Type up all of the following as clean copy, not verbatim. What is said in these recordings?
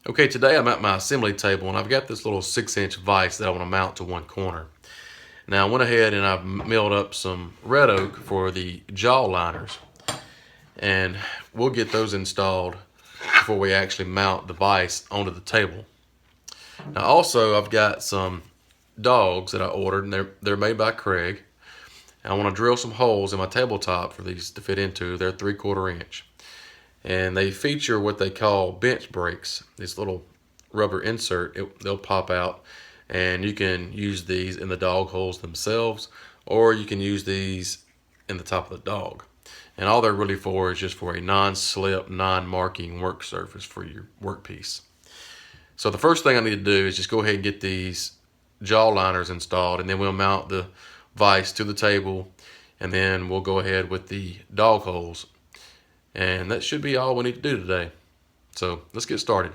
Okay, today I'm at my assembly table and I've got this little 6-inch vise that I want to mount to one corner. Now I went ahead and I've milled up some red oak for the jaw liners, and we'll get those installed before we actually mount the vise onto the table. Now also I've got some dogs that I ordered, and they're made by Craig. I want to drill some holes in my tabletop for these to fit into. They're 3/4 inch. And they feature what they call bench brakes. This little rubber insert, they'll pop out, and you can use these in the dog holes themselves, or you can use these in the top of the dog. And all they're really for is just for a non-slip, non-marking work surface for your workpiece. So the first thing I need to do is just go ahead and get these jaw liners installed, and then we'll mount the vise to the table, and then we'll go ahead with the dog holes. And that should be all we need to do today. So let's get started.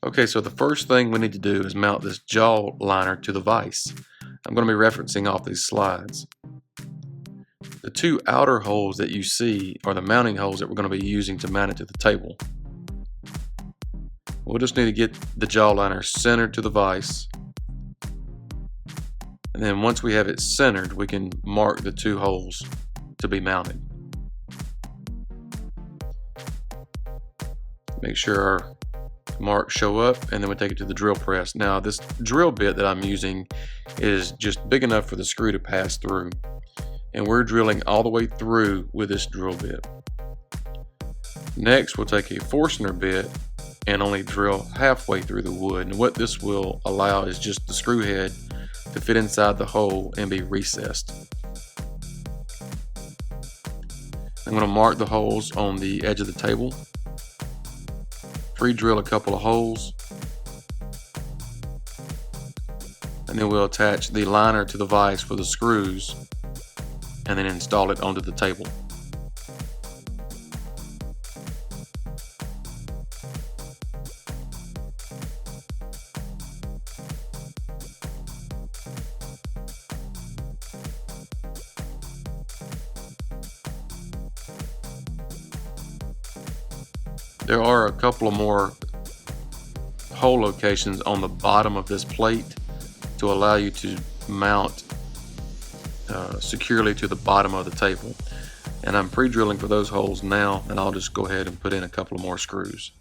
Okay, so the first thing we need to do is mount this jaw liner to the vise. I'm going to be referencing off these slides. The two outer holes that you see are the mounting holes that we're going to be using to mount it to the table. We'll just need to get the jaw liner centered to the vise. And then once we have it centered, we can mark the two holes to be mounted. Make sure our marks show up, and then we take it to the drill press. Now this drill bit that I'm using is just big enough for the screw to pass through. And we're drilling all the way through with this drill bit. Next, we'll take a Forstner bit and only drill halfway through the wood. And what this will allow is just the screw head to fit inside the hole and be recessed. I'm going to mark the holes on the edge of the table, pre-drill a couple of holes, and then we'll attach the liner to the vise for the screws and then install it onto the table. There are a couple of more hole locations on the bottom of this plate to allow you to mount securely to the bottom of the table. And I'm pre-drilling for those holes now, and I'll just go ahead and put in a couple of more screws.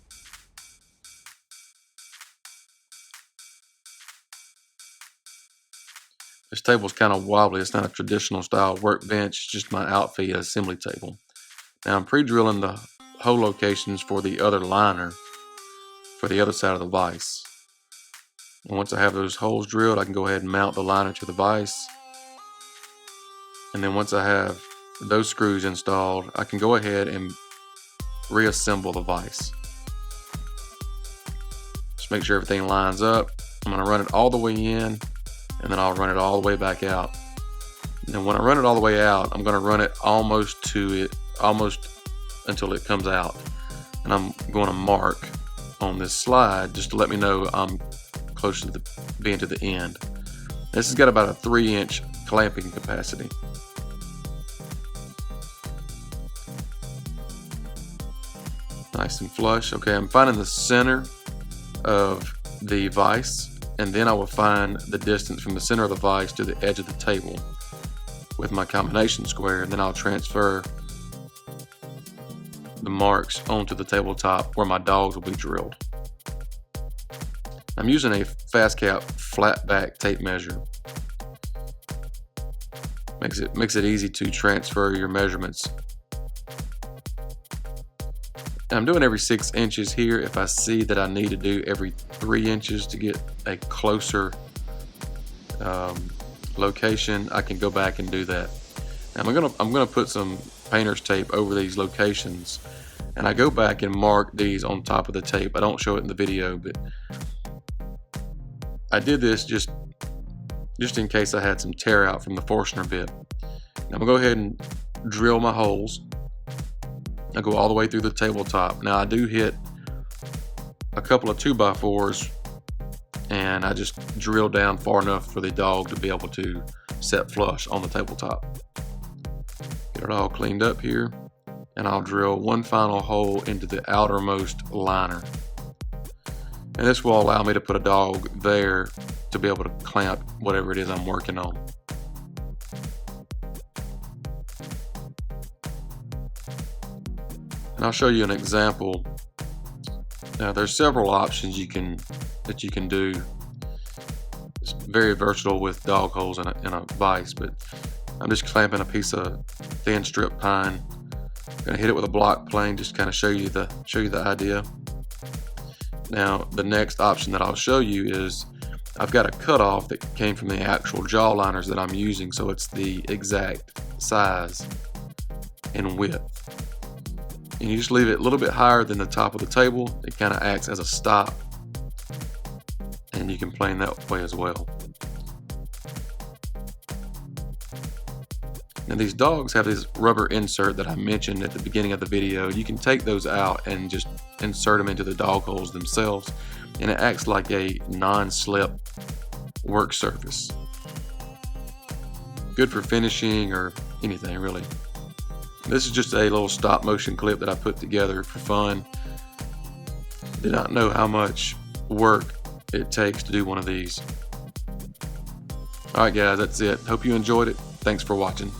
This table is kind of wobbly. It's not a traditional style workbench, it's just my outfit assembly table. Now I'm pre-drilling the hole locations for the other liner for the other side of the vise. And once I have those holes drilled, I can go ahead and mount the liner to the vise. And then once I have those screws installed, I can go ahead and reassemble the vise. Just make sure everything lines up. I'm going to run it all the way in, and then I'll run it all the way back out. And then when I run it all the way out, I'm going to run it almost until it comes out. And I'm going to mark on this slide just to let me know I'm close to being to the end. This has got about a 3-inch clamping capacity. Nice and flush. Okay, I'm finding the center of the vise, and then I will find the distance from the center of the vise to the edge of the table with my combination square, and then I'll transfer the marks onto the tabletop where my dogs will be drilled. I'm using a fast cap flat back tape measure. Makes it easy to transfer your measurements. And I'm doing every 6 inches here. If I see that I need to do every 3 inches to get a closer location, I can go back and do that. And I'm gonna put some painter's tape over these locations, and I go back and mark these on top of the tape. I don't show it in the video, but I did this just in case I had some tear out from the Forstner bit. Now I'm gonna go ahead and drill my holes. I go all the way through the tabletop. Now I do hit a couple of 2x4s, and I just drill down far enough for the dog to be able to set flush on the tabletop. Get it all cleaned up here, and I'll drill one final hole into the outermost liner. And this will allow me to put a dog there to be able to clamp whatever it is I'm working on. And I'll show you an example. Now there's several options that you can do. It's very versatile with dog holes in a vise, but I'm just clamping a piece of thin strip pine. I'm gonna hit it with a block plane, just kind of show you the idea. Now the next option that I'll show you is I've got a cutoff that came from the actual jaw liners that I'm using, so it's the exact size and width. And you just leave it a little bit higher than the top of the table. It kind of acts as a stop, and you can plane that way as well. Now these dogs have this rubber insert that I mentioned at the beginning of the video. You can take those out and just insert them into the dog holes themselves, and it acts like a non-slip work surface. Good for finishing or anything really. This is just a little stop motion clip that I put together for fun. Did not know how much work it takes to do one of these. Alright guys, that's it. Hope you enjoyed it. Thanks for watching.